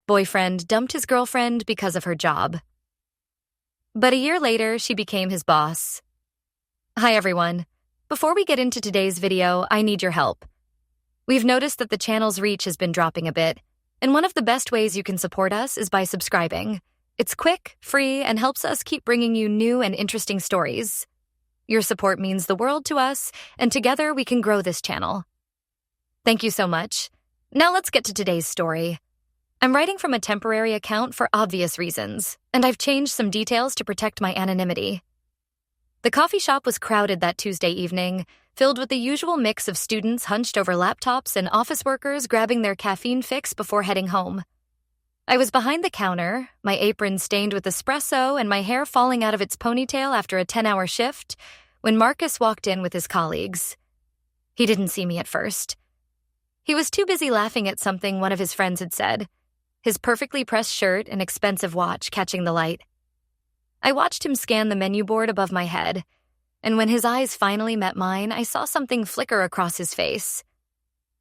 boyfriend dumped his girlfriend because of her job. But a year later, she became his boss. Hi everyone. Before we get into today's video, I need your help. We've noticed that the channel's reach has been dropping a bit, and one of the best ways you can support us is by subscribing. It's quick, free, and helps us keep bringing you new and interesting stories. Your support means the world to us, and together we can grow this channel. Thank you so much. Now let's get to today's story. I'm writing from a temporary account for obvious reasons, and I've changed some details to protect my anonymity. The coffee shop was crowded that Tuesday evening, filled with the usual mix of students hunched over laptops and office workers grabbing their caffeine fix before heading home. I was behind the counter, my apron stained with espresso and my hair falling out of its ponytail after a 10-hour shift, when Marcus walked in with his colleagues. He didn't see me at first. He was too busy laughing at something one of his friends had said, his perfectly pressed shirt and expensive watch catching the light. I watched him scan the menu board above my head, and when his eyes finally met mine, I saw something flicker across his face.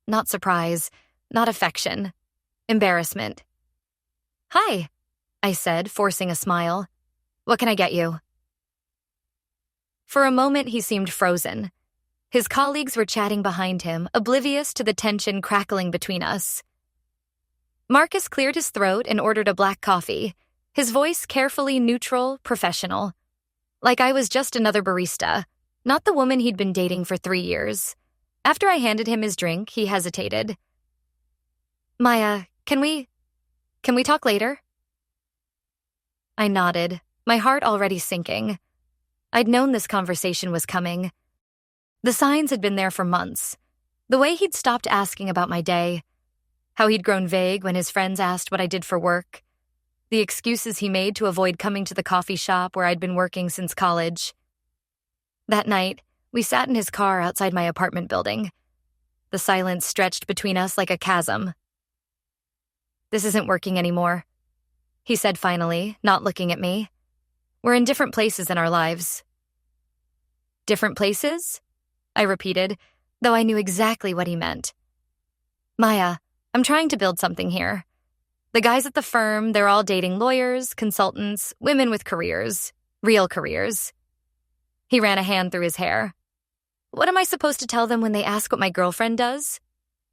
Not surprise, not affection, embarrassment. "Hi," I said, forcing a smile. "What can I get you?" For a moment, he seemed frozen. His colleagues were chatting behind him, oblivious to the tension crackling between us. Marcus cleared his throat and ordered a black coffee, his voice carefully neutral, professional. Like I was just another barista, not the woman he'd been dating for 3 years. After I handed him his drink, he hesitated. "Maya, can we talk later?" I nodded, my heart already sinking. I'd known this conversation was coming. The signs had been there for months. The way he'd stopped asking about my day, how he'd grown vague when his friends asked what I did for work, the excuses he made to avoid coming to the coffee shop where I'd been working since college. That night, we sat in his car outside my apartment building. The silence stretched between us like a chasm. "This isn't working anymore," he said finally, not looking at me. "We're in different places in our lives." "Different places?" I repeated, though I knew exactly what he meant. "Maya, I'm trying to build something here. The guys at the firm, they're all dating lawyers, consultants, women with careers, real careers." He ran a hand through his hair. "What am I supposed to tell them when they ask what my girlfriend does?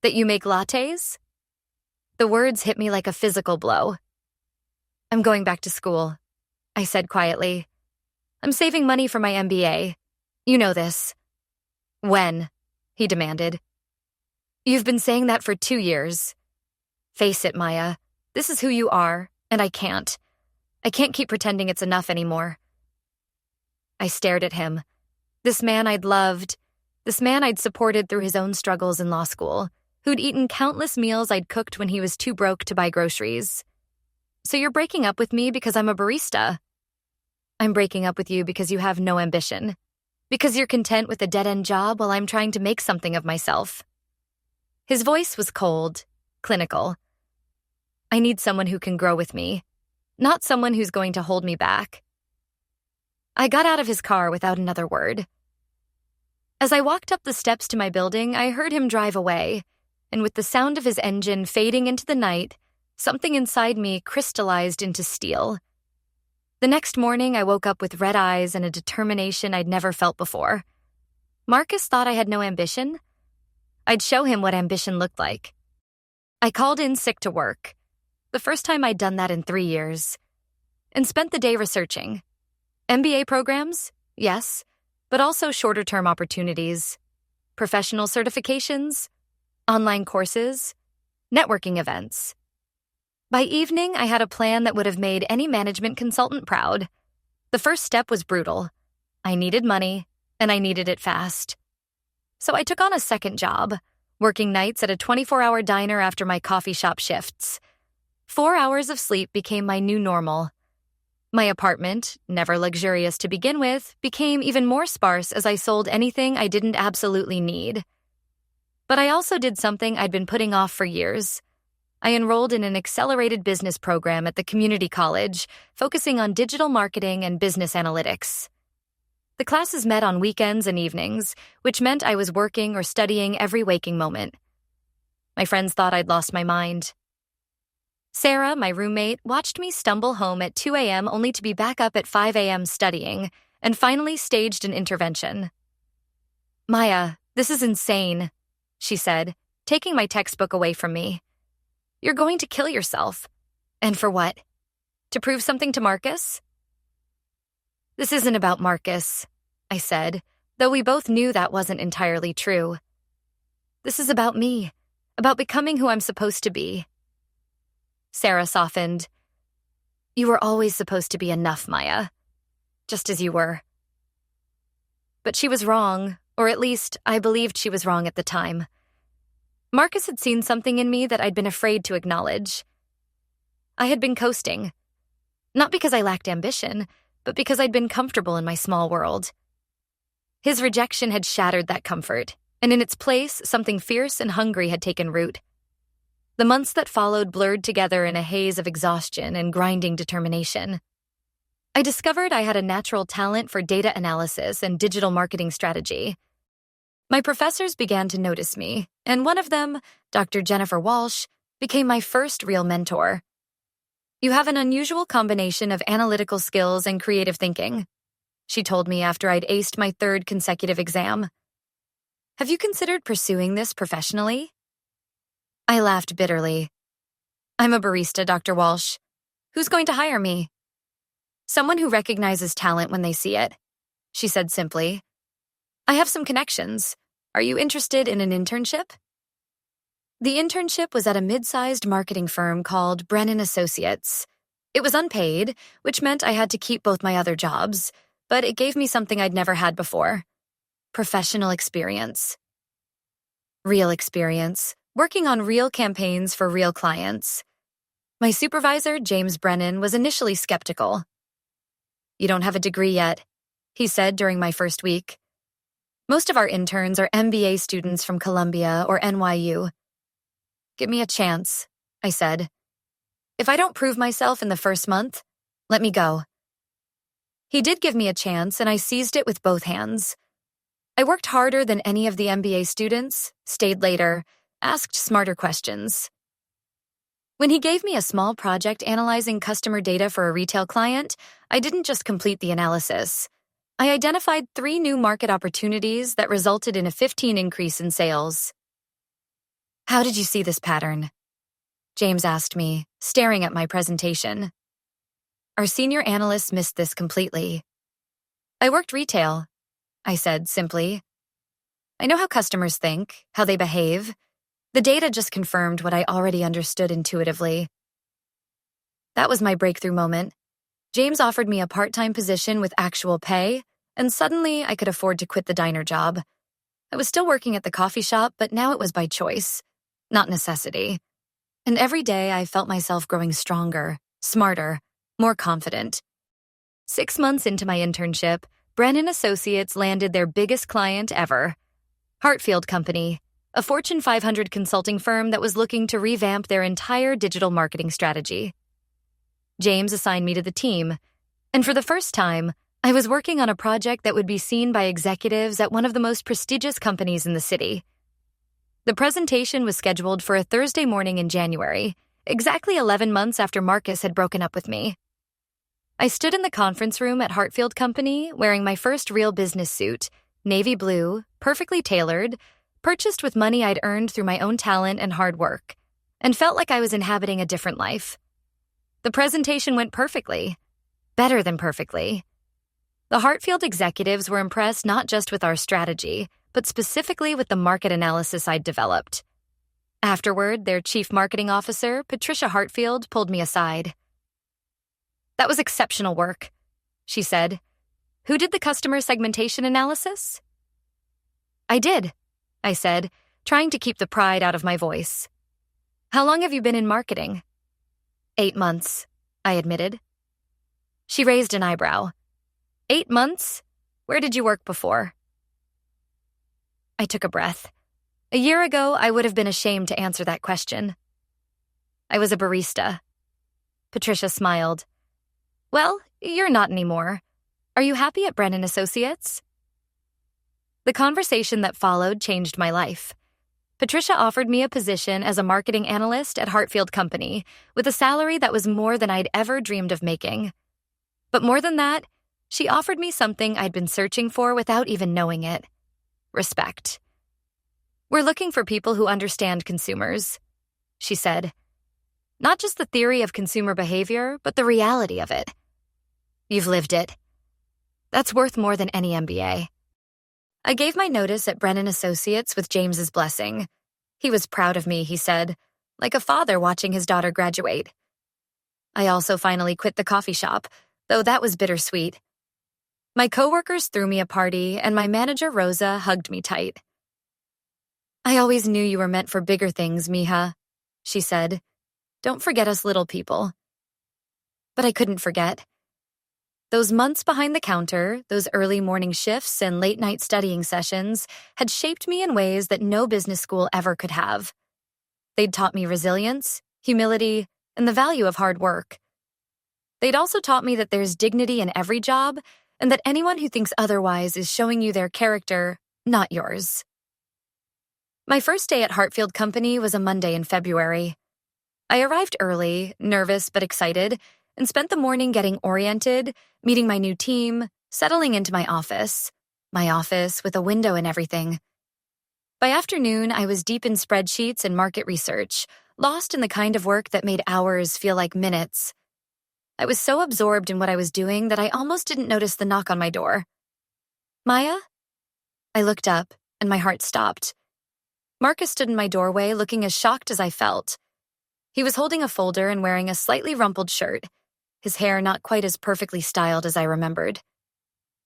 That you make lattes?" The words hit me like a physical blow. "I'm going back to school," I said quietly. "I'm saving money for my MBA. You know this." "When?" he demanded. "You've been saying that for 2 years. Face it, Maya. This is who you are, and I can't. I can't keep pretending it's enough anymore." I stared at him. This man I'd loved, this man I'd supported through his own struggles in law school, who'd eaten countless meals I'd cooked when he was too broke to buy groceries. "So you're breaking up with me because I'm a barista?" "I'm breaking up with you because you have no ambition. Because you're content with a dead-end job while I'm trying to make something of myself." His voice was cold, clinical. "I need someone who can grow with me, not someone who's going to hold me back." I got out of his car without another word. As I walked up the steps to my building, I heard him drive away, and with the sound of his engine fading into the night, something inside me crystallized into steel. The next morning, I woke up with red eyes and a determination I'd never felt before. Marcus thought I had no ambition? I'd show him what ambition looked like. I called in sick to work, the first time I'd done that in 3 years, and spent the day researching. MBA programs? Yes, but also shorter-term opportunities. Professional certifications? Online courses? Networking events. By evening, I had a plan that would have made any management consultant proud. The first step was brutal. I needed money, and I needed it fast. So I took on a second job, working nights at a 24-hour diner after my coffee shop shifts. 4 hours of sleep became my new normal. My apartment, never luxurious to begin with, became even more sparse as I sold anything I didn't absolutely need. But I also did something I'd been putting off for years. I enrolled in an accelerated business program at the community college, focusing on digital marketing and business analytics. The classes met on weekends and evenings, which meant I was working or studying every waking moment. My friends thought I'd lost my mind. Sarah, my roommate, watched me stumble home at 2 a.m. only to be back up at 5 a.m. studying, and finally staged an intervention. "Maya, this is insane," she said, taking my textbook away from me. "You're going to kill yourself. And for what? To prove something to Marcus?" "This isn't about Marcus," I said, though we both knew that wasn't entirely true. "This is about me, about becoming who I'm supposed to be." Sarah softened. "You were always supposed to be enough, Maya. Just as you were." But she was wrong, or at least I believed she was wrong at the time. Marcus had seen something in me that I'd been afraid to acknowledge. I had been coasting. Not because I lacked ambition, but because I'd been comfortable in my small world. His rejection had shattered that comfort, and in its place, something fierce and hungry had taken root. The months that followed blurred together in a haze of exhaustion and grinding determination. I discovered I had a natural talent for data analysis and digital marketing strategy. My professors began to notice me, and one of them, Dr. Jennifer Walsh, became my first real mentor. "You have an unusual combination of analytical skills and creative thinking," she told me after I'd aced my third consecutive exam. "Have you considered pursuing this professionally?" I laughed bitterly. "I'm a barista, Dr. Walsh. Who's going to hire me?" "Someone who recognizes talent when they see it," she said simply. "I have some connections. Are you interested in an internship?" The internship was at a mid-sized marketing firm called Brennan Associates. It was unpaid, which meant I had to keep both my other jobs, but it gave me something I'd never had before: professional experience. Real experience, working on real campaigns for real clients. My supervisor, James Brennan, was initially skeptical. "You don't have a degree yet," he said during my first week. "Most of our interns are MBA students from Columbia or NYU. "Give me a chance," I said. "If I don't prove myself in the first month, let me go." He did give me a chance, and I seized it with both hands. I worked harder than any of the MBA students, stayed later, asked smarter questions. When he gave me a small project analyzing customer data for a retail client, I didn't just complete the analysis. I identified 3 new market opportunities that resulted in a 15% increase in sales. "How did you see this pattern?" James asked me, staring at my presentation. "Our senior analysts missed this completely." "I worked retail," I said simply. "I know how customers think, how they behave. The data just confirmed what I already understood intuitively." That was my breakthrough moment. James offered me a part-time position with actual pay, and suddenly I could afford to quit the diner job. I was still working at the coffee shop, but now it was by choice, not necessity. And every day I felt myself growing stronger, smarter, more confident. 6 months into my internship, Brennan Associates landed their biggest client ever, Hartfield Company, a Fortune 500 consulting firm that was looking to revamp their entire digital marketing strategy. James assigned me to the team, and for the first time, I was working on a project that would be seen by executives at one of the most prestigious companies in the city. The presentation was scheduled for a Thursday morning in January, exactly 11 months after Marcus had broken up with me. I stood in the conference room at Hartfield Company wearing my first real business suit, navy blue, perfectly tailored, purchased with money I'd earned through my own talent and hard work, and felt like I was inhabiting a different life. The presentation went perfectly, better than perfectly. The Hartfield executives were impressed not just with our strategy, but specifically with the market analysis I'd developed. Afterward, their chief marketing officer, Patricia Hartfield, pulled me aside. "That was exceptional work," she said. "Who did the customer segmentation analysis?" "I did," I said, trying to keep the pride out of my voice. "How long have you been in marketing?" 8 months, I admitted. She raised an eyebrow. 8 months? Where did you work before?" I took a breath. A year ago, I would have been ashamed to answer that question. "I was a barista." Patricia smiled. "Well, you're not anymore. Are you happy at Brennan Associates?" The conversation that followed changed my life. Patricia offered me a position as a marketing analyst at Hartfield Company with a salary that was more than I'd ever dreamed of making. But more than that, she offered me something I'd been searching for without even knowing it: respect. "We're looking for people who understand consumers," she said. "Not just the theory of consumer behavior, but the reality of it. You've lived it. That's worth more than any MBA." I gave my notice at Brennan Associates with James's blessing. He was proud of me, he said, like a father watching his daughter graduate. I also finally quit the coffee shop, though that was bittersweet. My coworkers threw me a party, and my manager, Rosa, hugged me tight. "I always knew you were meant for bigger things, Mija," she said. "Don't forget us little people." But I couldn't forget. Those months behind the counter, those early morning shifts and late-night studying sessions had shaped me in ways that no business school ever could have. They'd taught me resilience, humility, and the value of hard work. They'd also taught me that there's dignity in every job, and that anyone who thinks otherwise is showing you their character, not yours. My first day at Hartfield Company was a Monday in February. I arrived early, nervous but excited, and spent the morning getting oriented, meeting my new team, settling into my office with a window and everything. By afternoon, I was deep in spreadsheets and market research, lost in the kind of work that made hours feel like minutes. I was so absorbed in what I was doing that I almost didn't notice the knock on my door. "Maya?" I looked up, and my heart stopped. Marcus stood in my doorway, looking as shocked as I felt. He was holding a folder and wearing a slightly rumpled shirt, his hair not quite as perfectly styled as I remembered.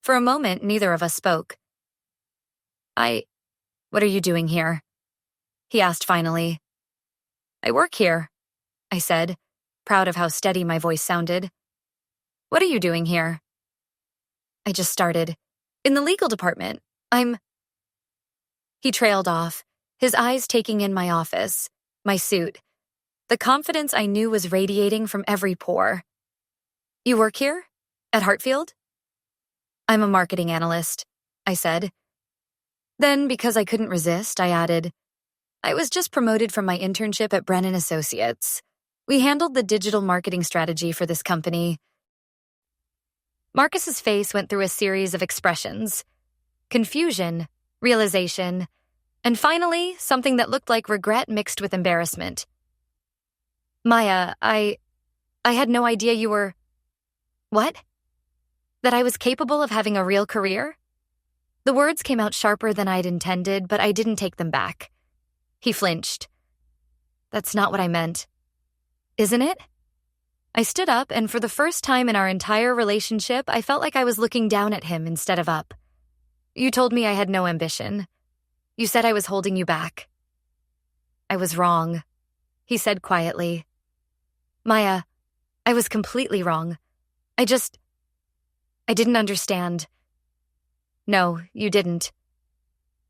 For a moment, neither of us spoke. What are you doing here?" he asked finally. "I work here," I said, proud of how steady my voice sounded. "What are you doing here?" I just started. "In the legal department. He trailed off, his eyes taking in my office, my suit, the confidence I knew was radiating from every pore. "You work here? At Hartfield?" "I'm a marketing analyst," I said. Then, because I couldn't resist, I added, "I was just promoted from my internship at Brennan Associates. We handled the digital marketing strategy for this company." Marcus's face went through a series of expressions: confusion, realization, and finally, something that looked like regret mixed with embarrassment. "Maya, I had no idea you were—" "What?" "That I was capable of having a real career?" The words came out sharper than I'd intended, but I didn't take them back. He flinched. "That's not what I meant." "Isn't it?" I stood up, and for the first time in our entire relationship, I felt like I was looking down at him instead of up. "You told me I had no ambition. You said I was holding you back." "I was wrong," he said quietly. "Maya, I was completely wrong. I didn't understand." "No, you didn't."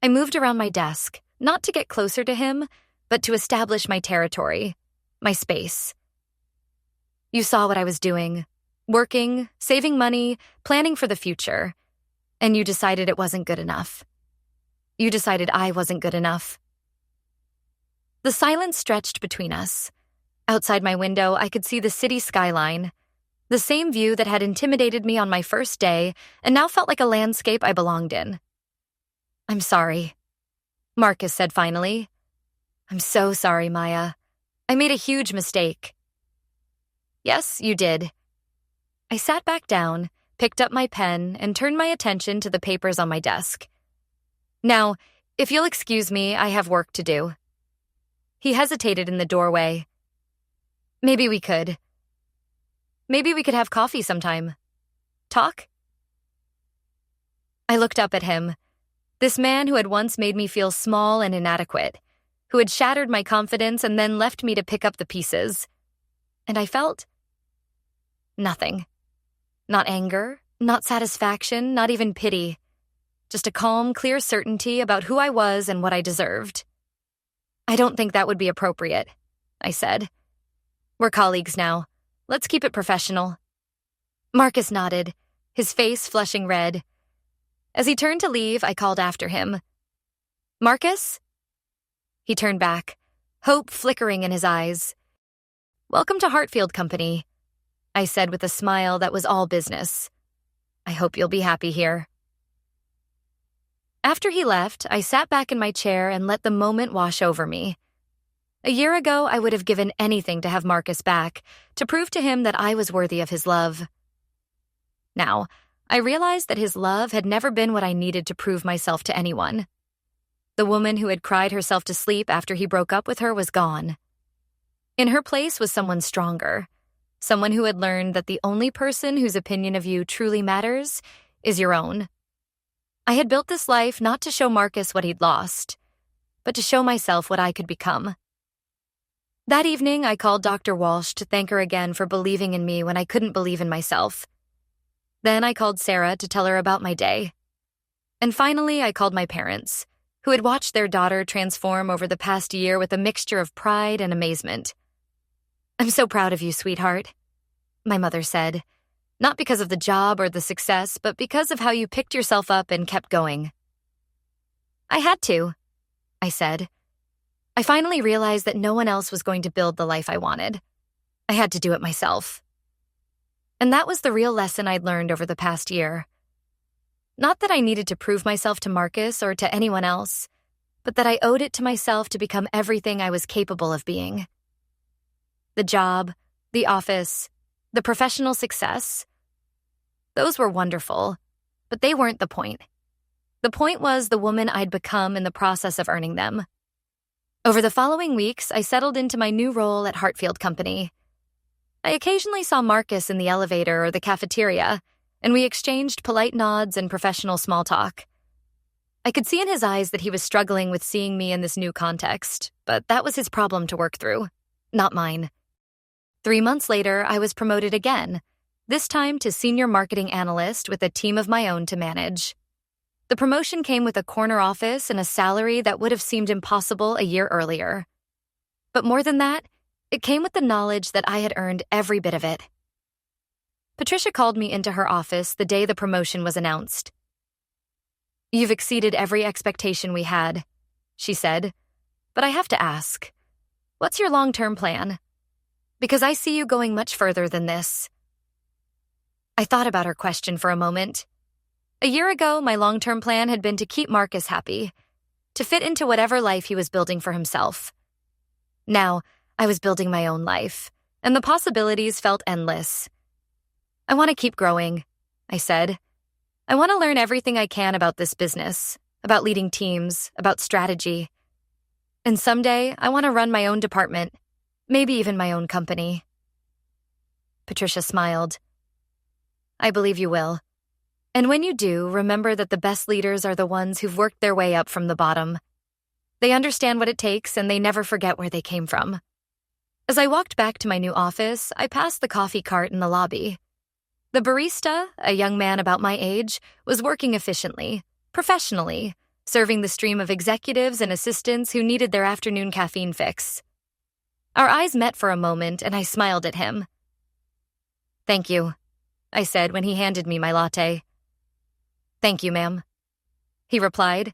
I moved around my desk, not to get closer to him, but to establish my territory, my space. "You saw what I was doing, working, saving money, planning for the future, and you decided it wasn't good enough. You decided I wasn't good enough." The silence stretched between us. Outside my window, I could see the city skyline, the same view that had intimidated me on my first day and now felt like a landscape I belonged in. "I'm sorry," Marcus said finally. "I'm so sorry, Maya. I made a huge mistake." "Yes, you did." I sat back down, picked up my pen, and turned my attention to the papers on my desk. "Now, if you'll excuse me, I have work to do." He hesitated in the doorway. Maybe we could have coffee sometime. Talk?" I looked up at him, this man who had once made me feel small and inadequate, who had shattered my confidence and then left me to pick up the pieces. And I felt nothing. Not anger, not satisfaction, not even pity. Just a calm, clear certainty about who I was and what I deserved. "I don't think that would be appropriate," I said. "We're colleagues now. Let's keep it professional." Marcus nodded, his face flushing red. As he turned to leave, I called after him. "Marcus?" He turned back, hope flickering in his eyes. "Welcome to Hartfield Company," I said with a smile that was all business. "I hope you'll be happy here." After he left, I sat back in my chair and let the moment wash over me. A year ago, I would have given anything to have Marcus back, to prove to him that I was worthy of his love. Now, I realized that his love had never been what I needed to prove myself to anyone. The woman who had cried herself to sleep after he broke up with her was gone. In her place was someone stronger, someone who had learned that the only person whose opinion of you truly matters is your own. I had built this life not to show Marcus what he'd lost, but to show myself what I could become. That evening, I called Dr. Walsh to thank her again for believing in me when I couldn't believe in myself. Then I called Sarah to tell her about my day. And finally, I called my parents, who had watched their daughter transform over the past year with a mixture of pride and amazement. "I'm so proud of you, sweetheart," my mother said, not because of the job or the success, but because of how you picked yourself up and kept going. "I had to," I said. I finally realized that no one else was going to build the life I wanted. I had to do it myself. And that was the real lesson I'd learned over the past year. Not that I needed to prove myself to Marcus or to anyone else, but that I owed it to myself to become everything I was capable of being. The job, the office, the professional success, those were wonderful, but they weren't the point. The point was the woman I'd become in the process of earning them. Over the following weeks, I settled into my new role at Hartfield Company. I occasionally saw Marcus in the elevator or the cafeteria, and we exchanged polite nods and professional small talk. I could see in his eyes that he was struggling with seeing me in this new context, but that was his problem to work through, not mine. 3 months later, I was promoted again, this time to senior marketing analyst with a team of my own to manage. The promotion came with a corner office and a salary that would have seemed impossible a year earlier. But more than that, it came with the knowledge that I had earned every bit of it. Patricia called me into her office the day the promotion was announced. "You've exceeded every expectation we had," she said, "but I have to ask, what's your long-term plan? Because I see you going much further than this." I thought about her question for a moment. A year ago, my long-term plan had been to keep Marcus happy, to fit into whatever life he was building for himself. Now, I was building my own life, and the possibilities felt endless. "I want to keep growing," I said. "I want to learn everything I can about this business, about leading teams, about strategy. And someday, I want to run my own department, maybe even my own company." Patricia smiled. "I believe you will. And when you do, remember that the best leaders are the ones who've worked their way up from the bottom. They understand what it takes, and they never forget where they came from." As I walked back to my new office, I passed the coffee cart in the lobby. The barista, a young man about my age, was working efficiently, professionally, serving the stream of executives and assistants who needed their afternoon caffeine fix. Our eyes met for a moment, and I smiled at him. "Thank you," I said when he handed me my latte. "Thank you, ma'am," he replied,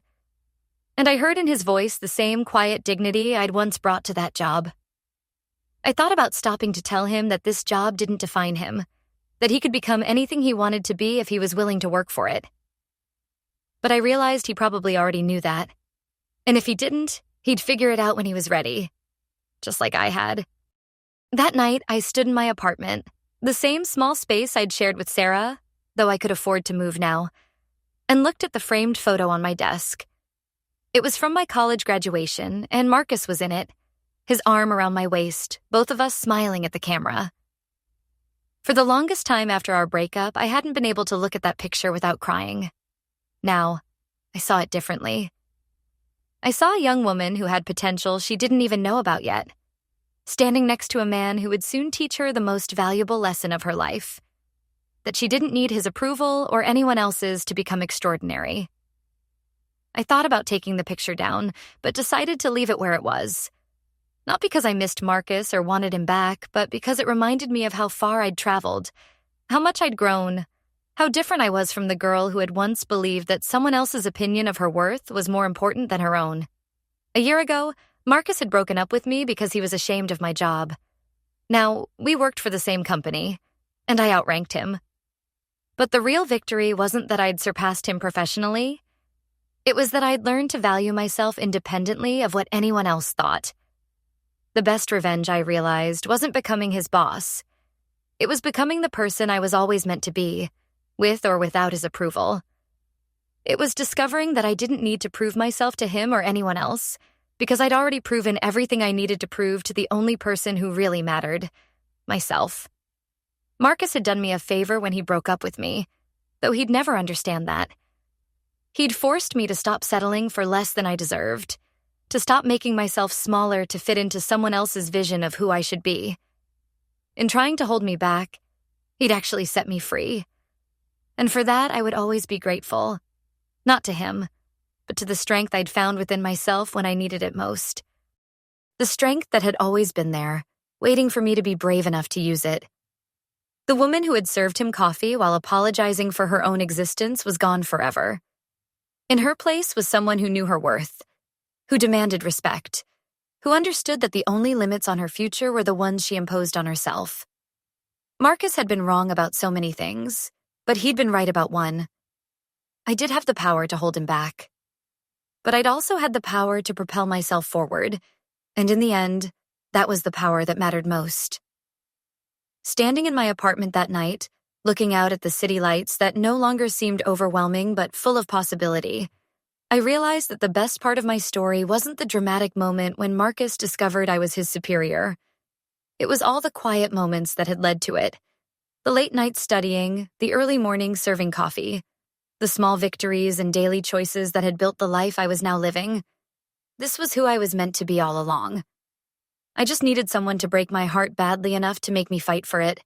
and I heard in his voice the same quiet dignity I'd once brought to that job. I thought about stopping to tell him that this job didn't define him, that he could become anything he wanted to be if he was willing to work for it. But I realized he probably already knew that. And if he didn't, he'd figure it out when he was ready, just like I had. That night, I stood in my apartment, the same small space I'd shared with Sarah, though I could afford to move now, and looked at the framed photo on my desk. It was from my college graduation, and Marcus was in it, his arm around my waist, both of us smiling at the camera. For the longest time after our breakup, I hadn't been able to look at that picture without crying. Now, I saw it differently. I saw a young woman who had potential she didn't even know about yet, standing next to a man who would soon teach her the most valuable lesson of her life, that she didn't need his approval or anyone else's to become extraordinary. I thought about taking the picture down, but decided to leave it where it was. Not because I missed Marcus or wanted him back, but because it reminded me of how far I'd traveled, how much I'd grown, how different I was from the girl who had once believed that someone else's opinion of her worth was more important than her own. A year ago, Marcus had broken up with me because he was ashamed of my job. Now, we worked for the same company, and I outranked him. But the real victory wasn't that I'd surpassed him professionally. It was that I'd learned to value myself independently of what anyone else thought. The best revenge, I realized, wasn't becoming his boss. It was becoming the person I was always meant to be, with or without his approval. It was discovering that I didn't need to prove myself to him or anyone else, because I'd already proven everything I needed to prove to the only person who really mattered, myself. Marcus had done me a favor when he broke up with me, though he'd never understand that. He'd forced me to stop settling for less than I deserved, to stop making myself smaller to fit into someone else's vision of who I should be. In trying to hold me back, he'd actually set me free. And for that, I would always be grateful. Not to him, but to the strength I'd found within myself when I needed it most. The strength that had always been there, waiting for me to be brave enough to use it. The woman who had served him coffee while apologizing for her own existence was gone forever. In her place was someone who knew her worth, who demanded respect, who understood that the only limits on her future were the ones she imposed on herself. Marcus had been wrong about so many things, but he'd been right about one. I did have the power to hold him back. But I'd also had the power to propel myself forward, and in the end, that was the power that mattered most. Standing in my apartment that night, looking out at the city lights that no longer seemed overwhelming but full of possibility, I realized that the best part of my story wasn't the dramatic moment when Marcus discovered I was his superior. It was all the quiet moments that had led to it. The late nights studying, the early mornings serving coffee, the small victories and daily choices that had built the life I was now living. This was who I was meant to be all along. I just needed someone to break my heart badly enough to make me fight for it.